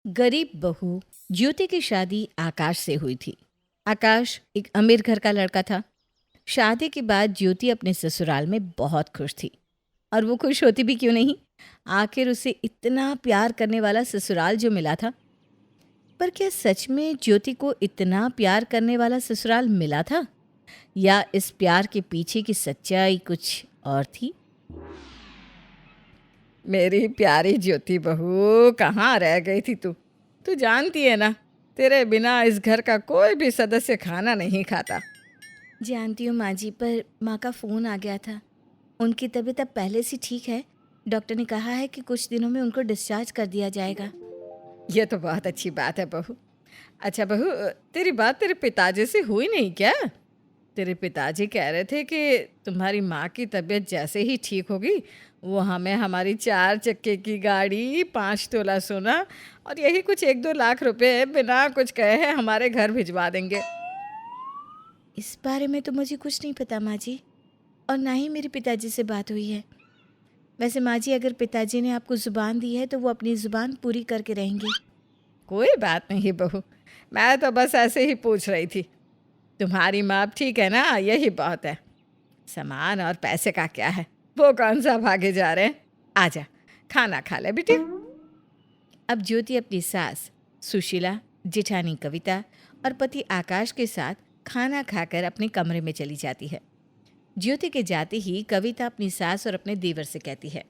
गरीब बहू ज्योति की शादी आकाश से हुई थी। आकाश एक अमीर घर का लड़का था। शादी के बाद ज्योति अपने ससुराल में बहुत खुश थी। और वो खुश होती भी क्यों नहीं, आखिर उसे इतना प्यार करने वाला ससुराल जो मिला था। पर क्या सच में ज्योति को इतना प्यार करने वाला ससुराल मिला था, या इस प्यार के पीछे की सच्चाई कुछ और थी? मेरी प्यारी ज्योति बहू, कहाँ रह गई थी तू? तू जानती है ना, तेरे बिना इस घर का कोई भी सदस्य खाना नहीं खाता। जानती हूँ माँ जी, पर माँ का फ़ोन आ गया था। उनकी तबीयत अब पहले से ठीक है। डॉक्टर ने कहा है कि कुछ दिनों में उनको डिस्चार्ज कर दिया जाएगा। ये तो बहुत अच्छी बात है बहू। अच्छा बहू, तेरी बात तेरे पिताजी से हुई नहीं क्या? तेरे पिताजी कह रहे थे कि तुम्हारी माँ की तबीयत जैसे ही ठीक होगी, वो हमें हमारी 4 चक्के की गाड़ी, 5 तोला सोना और यही कुछ 1-2 लाख रुपए बिना कुछ कहे हमारे घर भिजवा देंगे। इस बारे में तो मुझे कुछ नहीं पता माँ जी, और ना ही मेरे पिताजी से बात हुई है। वैसे माँ जी, अगर पिताजी ने आपको ज़ुबान दी है तो वो अपनी ज़ुबान पूरी करके रहेंगे। कोई बात नहीं बहू, मैं तो बस ऐसे ही पूछ रही थी। तुम्हारी माँ अब ठीक है ना, यही बहुत है। सामान और पैसे का क्या है, वो कौन सा भागे जा रहे हैं। आजा, खाना खा ले बेटी। अब ज्योति अपनी सास सुशीला, जेठानी कविता और पति आकाश के साथ खाना खाकर अपने कमरे में चली जाती है। ज्योति के जाते ही कविता अपनी सास और अपने देवर से कहती है,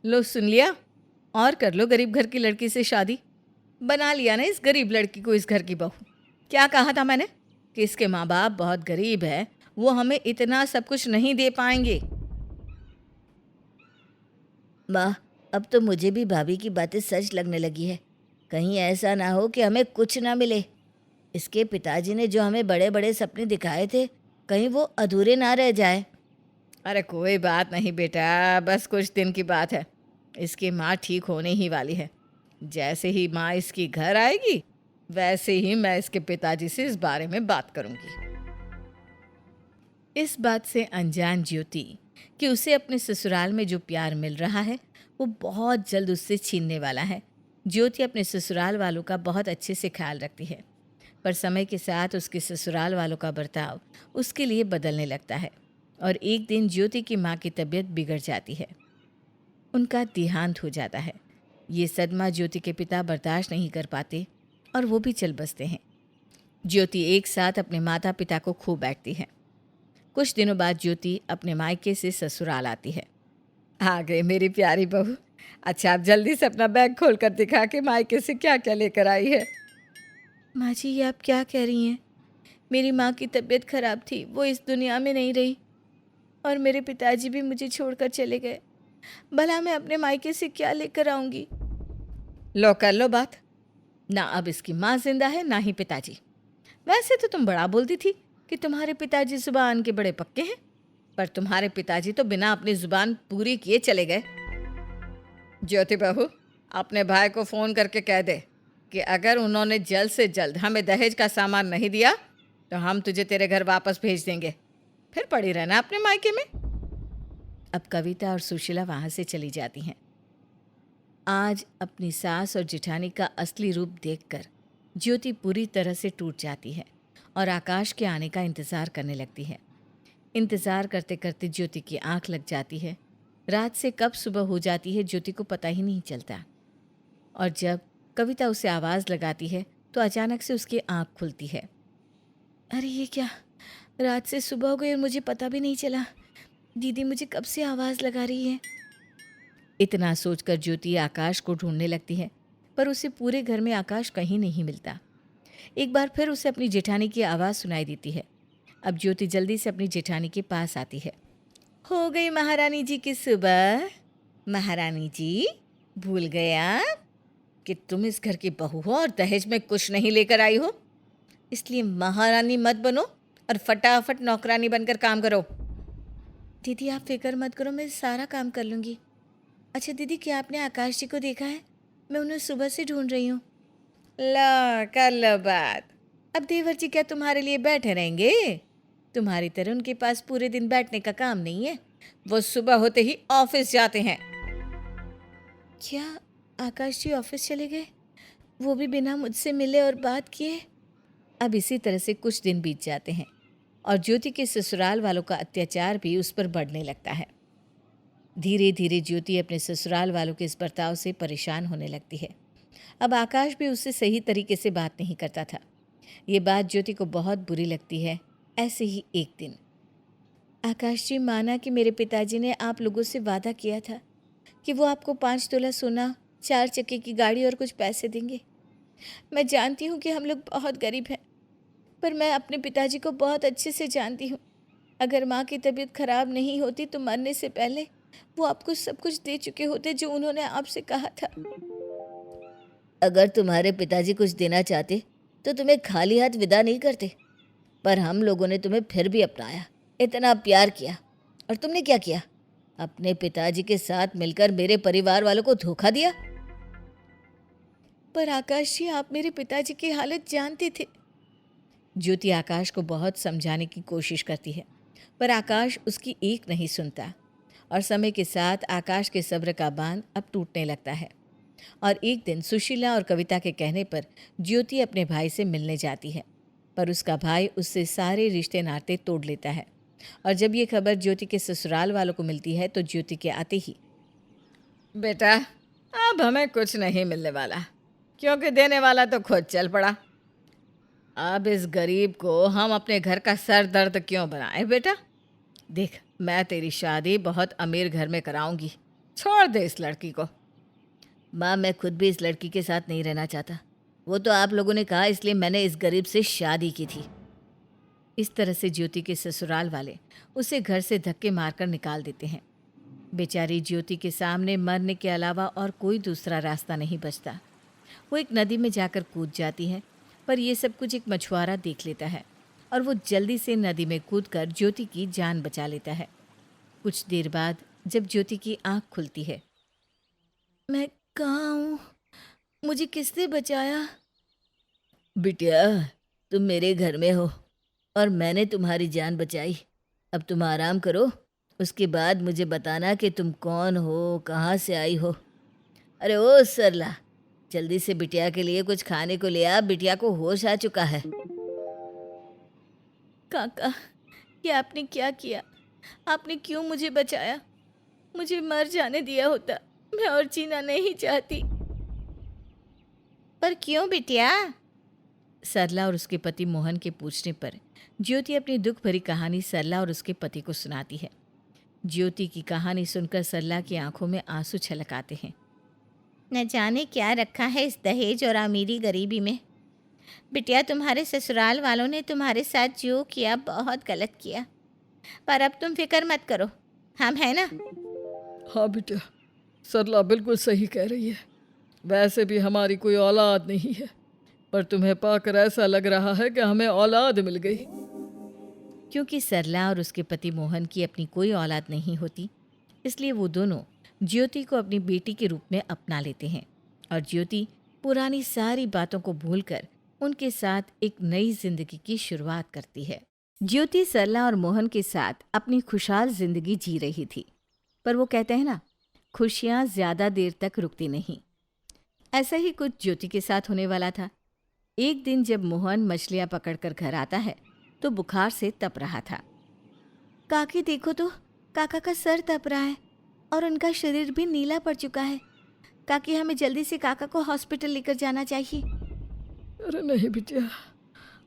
लो सुन लिया, और कर लो गरीब घर की लड़की से शादी। बना लिया ना इस गरीब लड़की को इस घर की बहू। क्या कहा था मैंने कि इसके माँ बाप बहुत गरीब है, वो हमें इतना सब कुछ नहीं दे पाएंगे। माँ, अब तो मुझे भी भाभी की बातें सच लगने लगी है। कहीं ऐसा ना हो कि हमें कुछ ना मिले। इसके पिताजी ने जो हमें बड़े बड़े सपने दिखाए थे, कहीं वो अधूरे ना रह जाए। अरे कोई बात नहीं बेटा, बस कुछ दिन की बात है। इसकी माँ ठीक होने ही वाली है। जैसे ही माँ इसकी घर आएगी, वैसे ही मैं इसके पिताजी से इस बारे में बात करूंगी। इस बात से अनजान ज्योति कि उसे अपने ससुराल में जो प्यार मिल रहा है, वो बहुत जल्द उससे छीनने वाला है। ज्योति अपने ससुराल वालों का बहुत अच्छे से ख्याल रखती है, पर समय के साथ उसके ससुराल वालों का बर्ताव उसके लिए बदलने लगता है। और एक दिन ज्योति की माँ की तबीयत बिगड़ जाती है। उनका देहांत हो जाता है। ये सदमा ज्योति के पिता बर्दाश्त नहीं कर पाते और वो भी चल बसते हैं। ज्योति एक साथ अपने माता पिता को खो बैठती है। कुछ दिनों बाद ज्योति अपने मायके से ससुराल आती है। आ गई मेरी प्यारी बहू। अच्छा, आप जल्दी से अपना बैग खोल कर दिखा कि मायके से क्या क्या लेकर आई है। माँ जी, ये आप क्या कह रही हैं? मेरी माँ की तबीयत खराब थी, वो इस दुनिया में नहीं रही, और मेरे पिताजी भी मुझे छोड़कर चले गए। भला मैं अपने मायके से क्या लेकर आऊंगी? लो कर लो बात। ना अब इसकी माँ जिंदा है, ना ही पिताजी। वैसे तो तुम बड़ा बोलती थी कि तुम्हारे पिताजी जुबान के बड़े पक्के हैं, पर तुम्हारे पिताजी तो बिना अपनी जुबान पूरी किए चले गए। ज्योति बहू, अपने भाई को फ़ोन करके कह दे कि अगर उन्होंने जल्द से जल्द हमें दहेज का सामान नहीं दिया तो हम तुझे तेरे घर वापस भेज देंगे। फिर पड़ी रहना अपने मायके में। अब कविता और सुशीला वहाँ से चली जाती हैं। आज अपनी सास और जेठानी का असली रूप देखकर ज्योति पूरी तरह से टूट जाती है और आकाश के आने का इंतज़ार करने लगती है। इंतज़ार करते करते ज्योति की आंख लग जाती है। रात से कब सुबह हो जाती है ज्योति को पता ही नहीं चलता। और जब कविता उसे आवाज़ लगाती है तो अचानक से उसकी आंख खुलती है। अरे ये क्या, रात से सुबह हो गई और मुझे पता भी नहीं चला। दीदी मुझे कब से आवाज़ लगा रही है। इतना सोचकर ज्योति आकाश को ढूंढने लगती है, पर उसे पूरे घर में आकाश कहीं नहीं मिलता। एक बार फिर उसे अपनी जेठानी की आवाज़ सुनाई देती है। अब ज्योति जल्दी से अपनी जेठानी के पास आती है। हो गई महारानी जी की सुबह। महारानी जी, भूल गए आप कि तुम इस घर की बहू हो और दहेज में कुछ नहीं लेकर आई हो, इसलिए महारानी मत बनो और फटाफट नौकरानी बनकर काम करो। दीदी आप फिक्र मत करो, मैं सारा काम कर लूँगी। अच्छा दीदी, क्या आपने आकाश जी को देखा है? मैं उन्हें सुबह से ढूंढ रही हूँ। ला कर लो बात। अब देवर जी क्या तुम्हारे लिए बैठे रहेंगे? तुम्हारी तरह उनके पास पूरे दिन बैठने का काम नहीं है। वो सुबह होते ही ऑफिस जाते हैं। क्या आकाश जी ऑफिस चले गए, वो भी बिना मुझसे मिले और बात किए। अब इसी तरह से कुछ दिन बीत जाते हैं और ज्योति के ससुराल वालों का अत्याचार भी उस पर बढ़ने लगता है। धीरे धीरे ज्योति अपने ससुराल वालों के इस बर्ताव से परेशान होने लगती है। अब आकाश भी उससे सही तरीके से बात नहीं करता था। ये बात ज्योति को बहुत बुरी लगती है। ऐसे ही एक दिन, आकाश जी, माना कि मेरे पिताजी ने आप लोगों से वादा किया था कि वो आपको 5 तोला सोना, 4 चक्के की गाड़ी और कुछ पैसे देंगे। मैं जानती हूँ कि हम लोग बहुत गरीब हैं, पर मैं अपने पिताजी को बहुत अच्छे से जानती हूँ। अगर माँ की तबीयत खराब नहीं होती तो मरने से पहले वो आपको सब कुछ दे चुके होते जो उन्होंने आपसे कहा था। अगर तुम्हारे पिताजी कुछ देना चाहते तो तुम्हें खाली हाथ विदा नहीं करते, पर हम लोगों ने तुम्हें फिर भी अपनाया, इतना प्यार किया, और तुमने क्या किया? अपने पिताजी के साथ मिलकर मेरे परिवार वालों को धोखा दिया। पर आकाश जी, आप मेरे पिताजी की हालत जानते थे। ज्योति आकाश को बहुत समझाने की कोशिश करती है, पर आकाश उसकी एक नहीं सुनता और समय के साथ आकाश के सब्र का बांध अब टूटने लगता है। और एक दिन सुशीला और कविता के कहने पर ज्योति अपने भाई से मिलने जाती है, पर उसका भाई उससे सारे रिश्ते नाते तोड़ लेता है। और जब ये खबर ज्योति के ससुराल वालों को मिलती है तो ज्योति के आते ही, बेटा, अब हमें कुछ नहीं मिलने वाला, क्योंकि देने वाला तो खुद चल पड़ा। अब इस गरीब को हम अपने घर का सर दर्द क्यों बनाए? बेटा देख, मैं तेरी शादी बहुत अमीर घर में कराऊंगी, छोड़ दे इस लड़की को। माँ, मैं खुद भी इस लड़की के साथ नहीं रहना चाहता। वो तो आप लोगों ने कहा, इसलिए मैंने इस गरीब से शादी की थी। इस तरह से ज्योति के ससुराल वाले उसे घर से धक्के मारकर निकाल देते हैं। बेचारी ज्योति के सामने मरने के अलावा और कोई दूसरा रास्ता नहीं बचता। वो एक नदी में जाकर कूद जाती है, पर यह सब कुछ एक मछुआरा देख लेता है और वो जल्दी से नदी में कूदकर ज्योति की जान बचा लेता है। कुछ देर बाद जब ज्योति की आंख खुलती है, मैं कहाँ हूँ? मुझे किसने बचाया? बिटिया, तुम मेरे घर में हो और मैंने तुम्हारी जान बचाई। अब तुम आराम करो, उसके बाद मुझे बताना कि तुम कौन हो, कहाँ से आई हो। अरे ओ सरला, जल्दी से बिटिया के लिए कुछ खाने को ले आ, बिटिया को होश आ चुका है। काका, ये आपने क्या किया? आपने क्यों मुझे बचाया? मुझे मर जाने दिया होता, मैं और जीना नहीं चाहती। पर क्यों बिटिया? सरला और उसके पति मोहन के पूछने पर ज्योति अपनी दुख भरी कहानी सरला और उसके पति को सुनाती है। ज्योति की कहानी सुनकर सरला की आंखों में आंसू छलक आते हैं। न जाने क्या रखा है इस दहेज और अमीरी गरीबी में। बिटिया, तुम्हारे ससुराल वालों ने तुम्हारे साथ जो किया बहुत गलत किया, पर अब तुम फिक्र मत करो, हम हैं ना। हाँ बेटा, सरला बिल्कुल सही कह रही है। वैसे भी हमारी कोई औलाद नहीं है, पर तुम्हें पाकर ऐसा लग रहा है कि हमें औलाद मिल गई। क्योंकि सरला और उसके पति मोहन की अपनी कोई औलाद नहीं होती, इसलिए वो दोनों ज्योति को अपनी बेटी के रूप में अपना लेते हैं और ज्योति पुरानी सारी बातों को भूलकर उनके साथ एक नई जिंदगी की शुरुआत करती है। ज्योति सरला और मोहन के साथ अपनी खुशहाल जिंदगी जी रही थी, पर वो कहते हैं ना, खुशियाँ ज़्यादा देर तक रुकती नहीं। ऐसा ही कुछ ज्योति के साथ होने वाला था। एक दिन जब मोहन मछलियाँ पकड़कर घर आता है तो बुखार से तप रहा था। काकी देखो तो, काका का सर तप रहा है और उनका शरीर भी नीला पड़ चुका है। काकी, हमें जल्दी से काका को हॉस्पिटल लेकर जाना चाहिए। अरे नहीं बिटिया,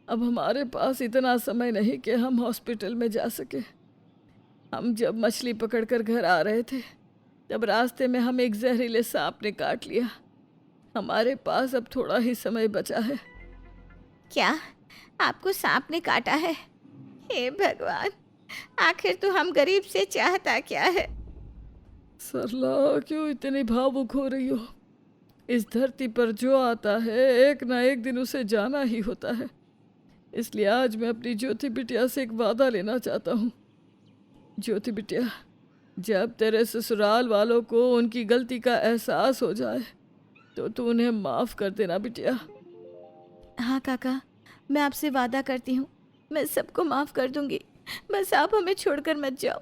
अब हमारे पास इतना समय नहीं कि हम हॉस्पिटल में जा सके। हम जब मछली पकड़कर घर आ रहे थे तब रास्ते में हमें एक जहरीले सांप ने काट लिया। हमारे पास अब थोड़ा ही समय बचा है। क्या आपको सांप ने काटा है? हे भगवान, आखिर तो हम गरीब से चाहता क्या है? सरला, क्यों इतनी भावुक हो रही हो? इस धरती पर जो आता है एक ना एक दिन उसे जाना ही होता है। इसलिए आज मैं अपनी ज्योति बिटिया से एक वादा लेना चाहता हूँ। ज्योति बिटिया, जब तेरे ससुराल वालों को उनकी गलती का एहसास हो जाए तो तू उन्हें माफ़ कर देना बिटिया। हाँ काका, मैं आपसे वादा करती हूँ, मैं सबको माफ़ कर दूंगी। बस आप हमें छोड़कर मत जाओ।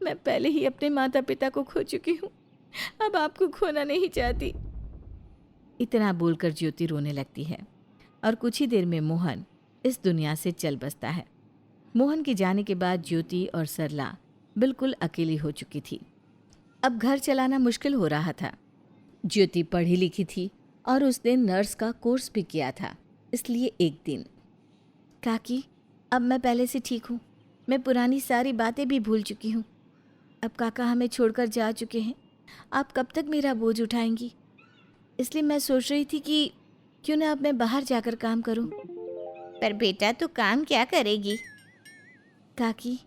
मैं पहले ही अपने माता पिता को खो चुकी हूँ, अब आपको खोना नहीं चाहती। इतना बोलकर ज्योति रोने लगती है और कुछ ही देर में मोहन इस दुनिया से चल बसता है। मोहन के जाने के बाद ज्योति और सरला बिल्कुल अकेली हो चुकी थी। अब घर चलाना मुश्किल हो रहा था। ज्योति पढ़ी लिखी थी और उसने नर्स का कोर्स भी किया था। इसलिए एक दिन, काकी, अब मैं पहले से ठीक हूँ। मैं पुरानी सारी बातें भी भूल चुकी हूँ। अब काका हमें छोड़कर जा चुके हैं। आप कब तक मेरा बोझ उठाएंगी? इसलिए मैं सोच रही थी कि क्यों ना अब मैं बाहर जाकर काम करूँ। पर बेटा, तू काम क्या करेगी? काकी,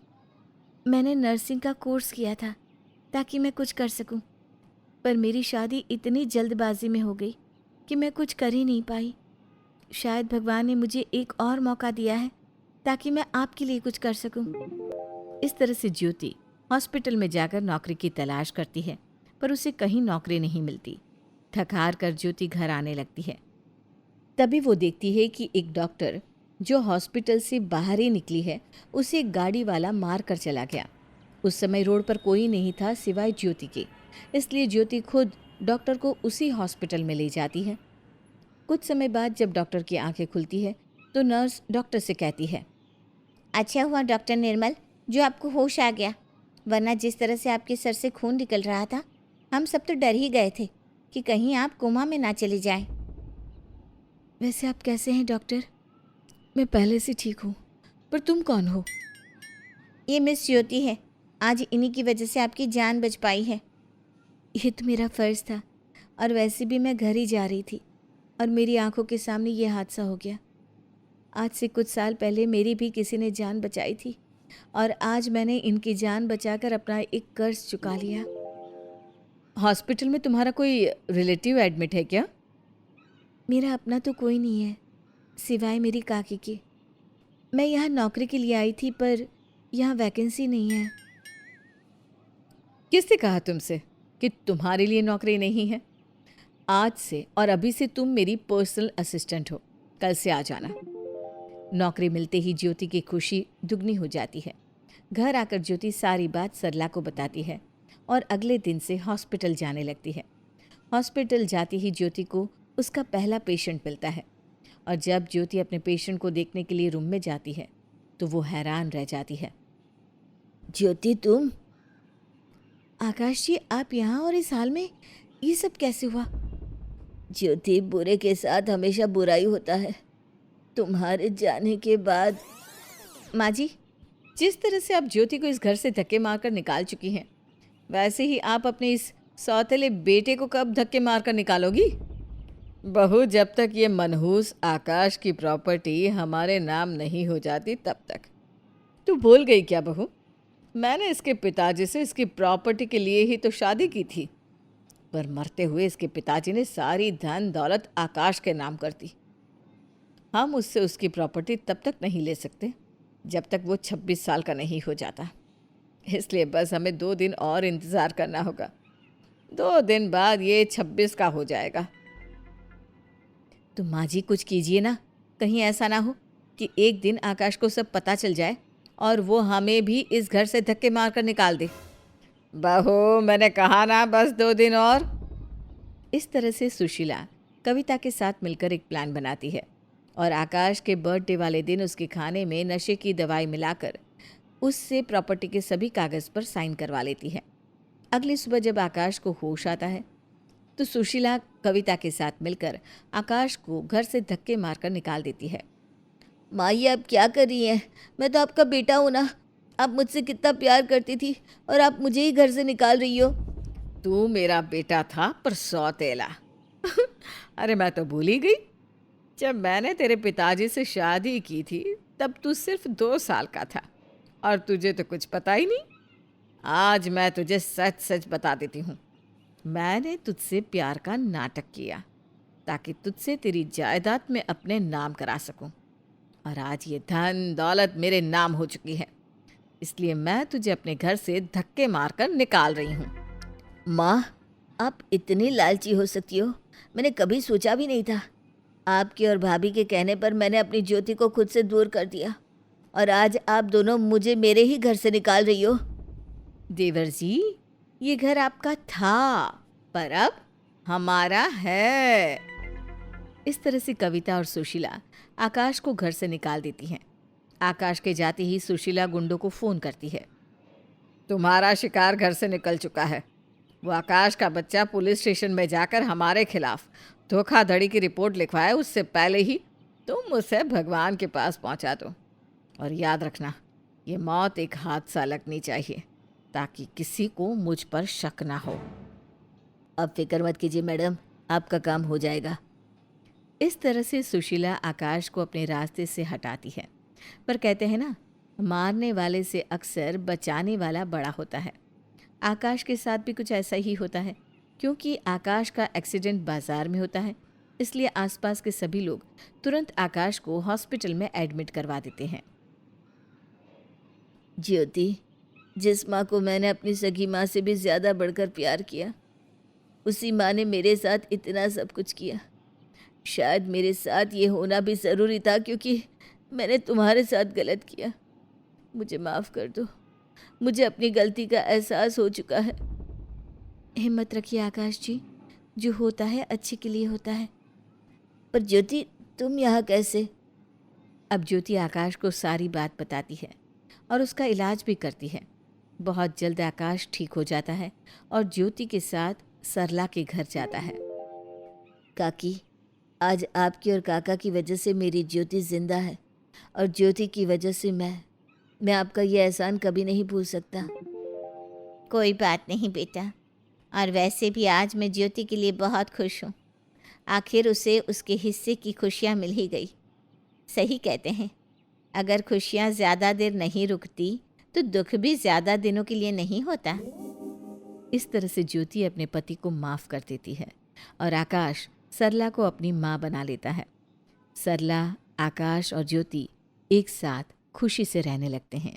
मैंने नर्सिंग का कोर्स किया था ताकि मैं कुछ कर सकूं, पर मेरी शादी इतनी जल्दबाजी में हो गई कि मैं कुछ कर ही नहीं पाई। शायद भगवान ने मुझे एक और मौका दिया है ताकि मैं आपके लिए कुछ कर सकूं। इस तरह से ज्योति हॉस्पिटल में जाकर नौकरी की तलाश करती है, पर उसे कहीं नौकरी नहीं मिलती। थक हार कर ज्योति घर आने लगती है। तभी वो देखती है कि एक डॉक्टर जो हॉस्पिटल से बाहर ही निकली है, उसे एक गाड़ी वाला मार कर चला गया। उस समय रोड पर कोई नहीं था सिवाय ज्योति के, इसलिए ज्योति खुद डॉक्टर को उसी हॉस्पिटल में ले जाती है। कुछ समय बाद जब डॉक्टर की आंखें खुलती है तो नर्स डॉक्टर से कहती है, अच्छा हुआ डॉक्टर निर्मल जो आपको होश आ गया, वरना जिस तरह से आपके सर से खून निकल रहा था, हम सब तो डर ही गए थे कि कहीं आप कोमा में ना चले जाएं। वैसे आप कैसे हैं डॉक्टर? मैं पहले से ठीक हूँ, पर तुम कौन हो? ये मिस ज्योति है। आज इन्हीं की वजह से आपकी जान बच पाई है। ये तो मेरा फ़र्ज़ था, और वैसे भी मैं घर ही जा रही थी और मेरी आंखों के सामने ये हादसा हो गया। आज से कुछ साल पहले मेरी भी किसी ने जान बचाई थी और आज मैंने इनकी जान बचाकर अपना एक कर्ज चुका लिया। हॉस्पिटल में तुम्हारा कोई रिलेटिव एडमिट है क्या? मेरा अपना तो कोई नहीं है सिवाय मेरी काकी के। मैं यहाँ नौकरी के लिए आई थी, पर यहाँ वैकेंसी नहीं है। किसने कहा तुमसे कि तुम्हारे लिए नौकरी नहीं है? आज से और अभी से तुम मेरी पर्सनल असिस्टेंट हो। कल से आ जाना। नौकरी मिलते ही ज्योति की खुशी दुगनी हो जाती है। घर आकर ज्योति सारी बात सरला को बताती है और अगले दिन से हॉस्पिटल जाने लगती है। हॉस्पिटल जाती ही ज्योति को उसका पहला पेशेंट मिलता है, और जब ज्योति अपने पेशेंट को देखने के लिए रूम में जाती है तो वो हैरान रह जाती है। ज्योति, तुम? आकाश जी, आप यहाँ और इस हाल में? ये सब कैसे हुआ? ज्योति, बुरे के साथ हमेशा बुराई होता है। तुम्हारे जाने के बाद। माँ जी, जिस तरह से आप ज्योति को इस घर से धक्के मारकर निकाल चुकी हैं, वैसे ही आप अपने इस सौतेले बेटे को कब धक्के मारकर निकालोगी? बहू, जब तक ये मनहूस आकाश की प्रॉपर्टी हमारे नाम नहीं हो जाती तब तक। तू भूल गई क्या बहू? मैंने इसके पिताजी से इसकी प्रॉपर्टी के लिए ही तो शादी की थी, पर मरते हुए इसके पिताजी ने सारी धन दौलत आकाश के नाम कर दी। हम उससे उसकी प्रॉपर्टी तब तक नहीं ले सकते जब तक वो 26 साल का नहीं हो जाता। इसलिए बस हमें 2 दिन और इंतज़ार करना होगा। 2 दिन बाद ये 26 का हो जाएगा। तो माँ जी, कुछ कीजिए ना। कहीं ऐसा ना हो कि एक दिन आकाश को सब पता चल जाए और वो हमें भी इस घर से धक्के मारकर निकाल दे। बहू, मैंने कहा ना, बस 2 दिन और। इस तरह से सुशीला कविता के साथ मिलकर एक प्लान बनाती है और आकाश के बर्थडे वाले दिन उसके खाने में नशे की दवाई मिलाकर उससे प्रॉपर्टी के सभी कागज़ पर साइन करवा लेती है। अगली सुबह जब आकाश को होश आता है तो सुशीला कविता के साथ मिलकर आकाश को घर से धक्के मारकर निकाल देती है। माँ, ये आप क्या कर रही हैं? मैं तो आपका बेटा हूँ ना। आप मुझसे कितना प्यार करती थी और आप मुझे ही घर से निकाल रही हो। तू मेरा बेटा था, पर सौतेला। अरे मैं तो भूल ही गई। जब मैंने तेरे पिताजी से शादी की थी तब तू सिर्फ 2 साल का था और तुझे तो कुछ पता ही नहीं। आज मैं तुझे सच सच बता देती हूँ। मैंने तुझसे प्यार का नाटक किया ताकि तुझसे तेरी जायदाद में अपने नाम करा सकूं, और आज ये धन दौलत मेरे नाम हो चुकी है। इसलिए मैं तुझे अपने घर से धक्के मारकर निकाल रही हूँ। माँ, आप इतनी लालची हो सकती हो, मैंने कभी सोचा भी नहीं था। आपके और भाभी के कहने पर मैंने अपनी ज्योति को खुद से दूर कर दिया, और आज आप दोनों मुझे मेरे ही घर से निकाल रही हो। देवर जी, ये घर आपका था, पर अब हमारा है। इस तरह से कविता और सुशीला आकाश को घर से निकाल देती हैं। आकाश के जाते ही सुशीला गुंडों को फ़ोन करती है। तुम्हारा शिकार घर से निकल चुका है। वो आकाश का बच्चा पुलिस स्टेशन में जाकर हमारे खिलाफ धोखाधड़ी की रिपोर्ट लिखवाए, उससे पहले ही तुम उसे भगवान के पास पहुंचा दो। और याद रखना, ये मौत एक हादसा लगनी चाहिए ताकि किसी को मुझ पर शक ना हो। अब फिक्र मत कीजिए मैडम, आपका काम हो जाएगा। इस तरह से सुशीला आकाश को अपने रास्ते से हटाती है। पर कहते हैं ना, मारने वाले से अक्सर बचाने वाला बड़ा होता है। आकाश के साथ भी कुछ ऐसा ही होता है। क्योंकि आकाश का एक्सीडेंट बाजार में होता है, इसलिए आसपास के सभी लोग तुरंत आकाश को हॉस्पिटल में एडमिट करवा देते हैं। ज्योति, जिस माँ को मैंने अपनी सगी माँ से भी ज़्यादा बढ़कर प्यार किया, उसी माँ ने मेरे साथ इतना सब कुछ किया। शायद मेरे साथ ये होना भी ज़रूरी था, क्योंकि मैंने तुम्हारे साथ गलत किया। मुझे माफ़ कर दो, मुझे अपनी गलती का एहसास हो चुका है। हिम्मत रखिए आकाश जी, जो होता है अच्छे के लिए होता है। पर ज्योति, तुम यहाँ कैसे? अब ज्योति आकाश को सारी बात बताती है और उसका इलाज भी करती है। बहुत जल्द आकाश ठीक हो जाता है और ज्योति के साथ सरला के घर जाता है। काकी, आज आपकी और काका की वजह से मेरी ज्योति जिंदा है, और ज्योति की वजह से मैं आपका ये एहसान कभी नहीं भूल सकता। कोई बात नहीं बेटा, और वैसे भी आज मैं ज्योति के लिए बहुत खुश हूँ। आखिर उसे उसके हिस्से की खुशियाँ मिल ही गई। सही कहते हैं, अगर खुशियाँ ज़्यादा देर नहीं रुकती तो दुख भी ज़्यादा दिनों के लिए नहीं होता। इस तरह से ज्योति अपने पति को माफ़ कर देती है और आकाश सरला को अपनी माँ बना लेता है। सरला, आकाश और ज्योति एक साथ खुशी से रहने लगते हैं।